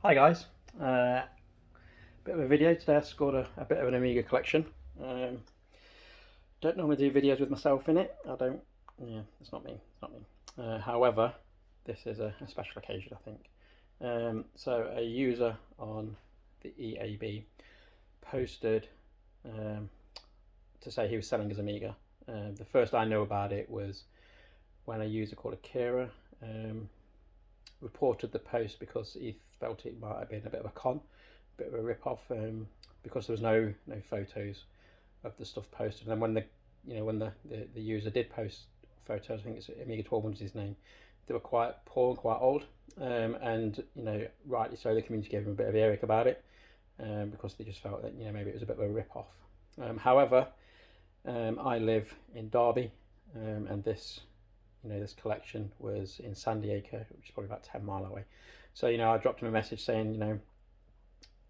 Hi guys, bit of a video today. I scored a bit of an Amiga collection. Don't normally do videos with myself in it. I don't, yeah, it's not me, it's not me. However, this is a special occasion, I think. So a user on the EAB posted to say he was selling his Amiga. The first I knew about it was when a user called Akira reported the post because he felt it might have been a bit of a con, a bit of a rip-off, because there was no photos of the stuff posted. And then when the user did post photos, I think it's Amiga 1200 is his name, they were quite poor and quite old, and rightly so, the community gave him a bit of earache about it, because they just felt that maybe it was a bit of a rip-off. However, I live in Derby, and this collection was in San Diego, which is probably about 10 miles away. So I dropped him a message saying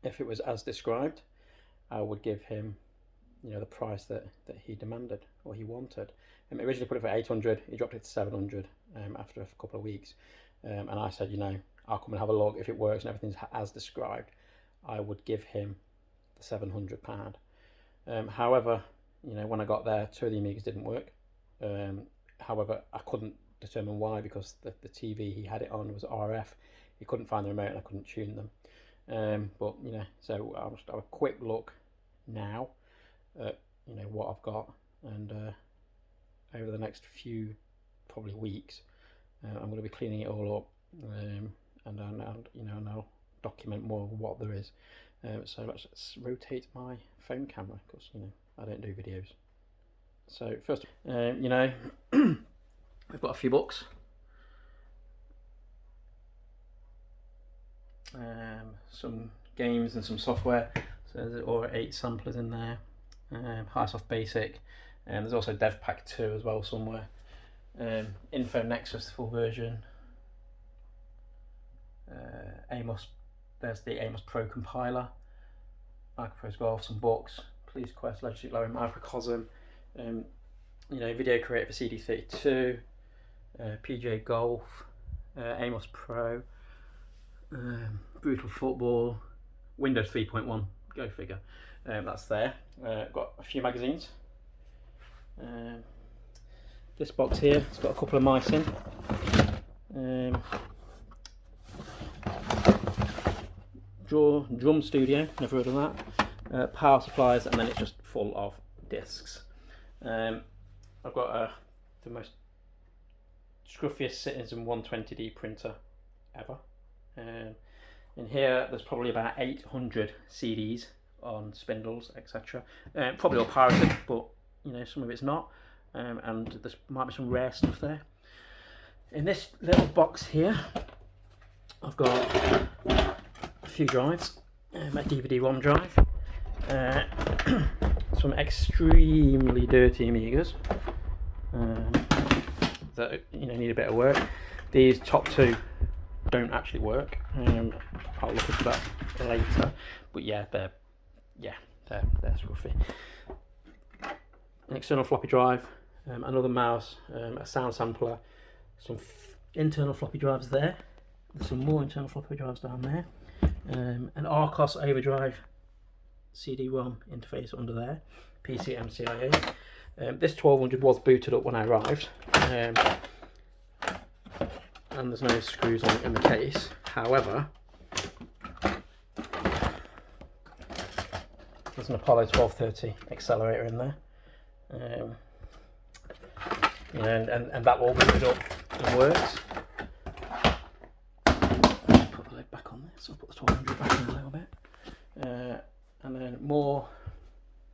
if it was as described, I would give him the price that he demanded or he wanted. Originally put it for 800, he dropped it to 700 after a couple of weeks, and I said I'll come and have a look. If it works and everything's as described, I would give him the £700. However, when I got there, two of the Amigas didn't work. However, I couldn't determine why, because the TV he had it on was RF. He couldn't find the remote and I couldn't tune them. But so I'll just have a quick look now at what I've got, and over the next few probably weeks, I'm going to be cleaning it all up, and I'll document more of what there is. So let's rotate my phone camera, because I don't do videos. So first, we've got a few books, some games and some software. So there's all 8 samplers in there, high soft basic, and there's also Dev Pack 2 as well somewhere. Info Nexus full version. Amos, there's the Amos Pro compiler. Microprose Golf, some books. Police Quest, Legislative Lowering, Microcosm. Video Creator for CD32, PJ Golf, Amos Pro, Brutal Football, Windows 3.1, go figure. That's there. Got a few magazines. This box here, it's got a couple of mice in. Drum Studio, never heard of that. Power supplies, and then it's just full of discs. I've got the most scruffiest Citizen 120D printer ever. In here there's probably about 800 CDs on spindles, etc. Probably all pirated, but some of it's not, and there might be some rare stuff there. In this little box here I've got a few drives, a DVD-ROM drive, some extremely dirty Amigas that need a bit of work. These top 2 don't actually work. I'll look into that later. But yeah, they're scruffy. An external floppy drive, another mouse, a sound sampler, some internal floppy drives there. There's some more internal floppy drives down there. An Arcos Overdrive CD-ROM interface under there, PCMCIe. This 1200 was booted up when I arrived, and there's no screws on it in the case. However, there's an Apollo 1230 accelerator in there, and that all booted up and works. Put the lid back on there, so I'll put the 1200 back in a little bit. And then more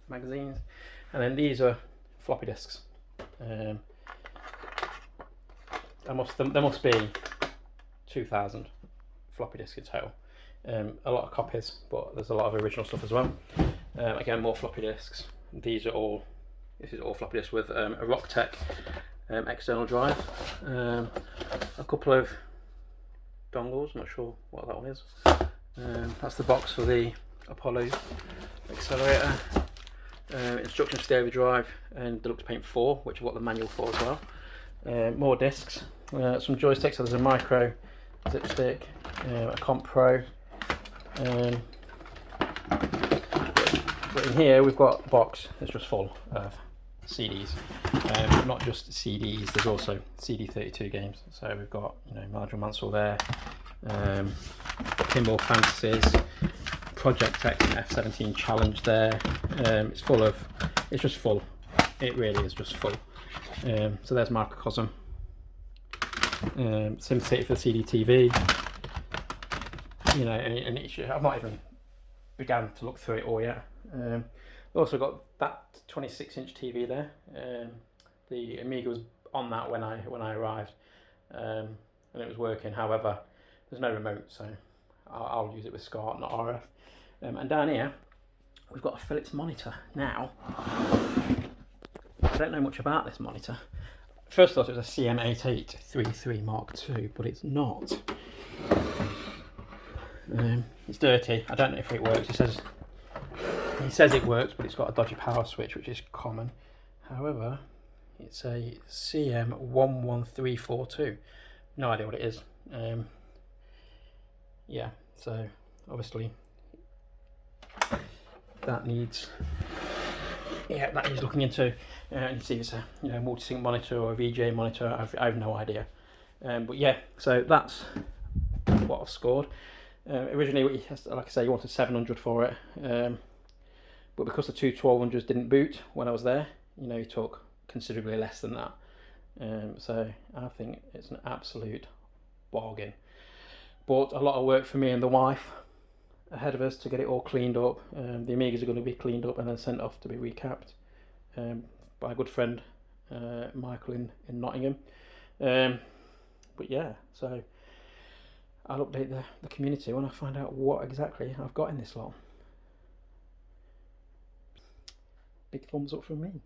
magazines, and then these are floppy disks. There must be 2,000 floppy disks in total. A lot of copies, but there's a lot of original stuff as well. Again, more floppy disks. This is all floppy disks with a Rocktech external drive, a couple of dongles. I'm not sure what that one is. That's the box for the Apollo accelerator, instructions for the overdrive, and Deluxe Paint 4, which I've got the manual for as well. More discs, some joysticks. So there's a micro zip stick, a Comp Pro, But in here we've got a box that's just full of CDs, not just CDs. There's also CD32 games. So we've got Nigel Mansell there, Pinball Fantasies, Project X and F-17 Challenge there. It's just full. It really is just full. So there's Microcosm, SimCity for the CDTV. And I've not even began to look through it all yet. Also got that 26-inch TV there. The Amiga was on that when I arrived, and it was working. However, there's no remote, so I'll use it with SCART, not RF. And down here, we've got a Philips monitor. Now, I don't know much about this monitor. First I thought it was a CM8833 Mark II, but it's not. It's dirty. I don't know if it works. He says it works, but it's got a dodgy power switch, which is common. However, it's a CM11342. No idea what it is. Yeah, so obviously that needs looking into. And see if it's a multi-sync monitor or a VGA monitor. I have no idea. But yeah, so that's what I've scored. Originally, like I say, you wanted 700 for it, but because the two 1200s didn't boot when I was there, you took considerably less than that. So I think it's an absolute bargain. But a lot of work for me and the wife ahead of us to get it all cleaned up. The Amigas are going to be cleaned up and then sent off to be recapped by a good friend, Michael in Nottingham. But yeah, so I'll update the community when I find out what exactly I've got in this lot. Big thumbs up from me.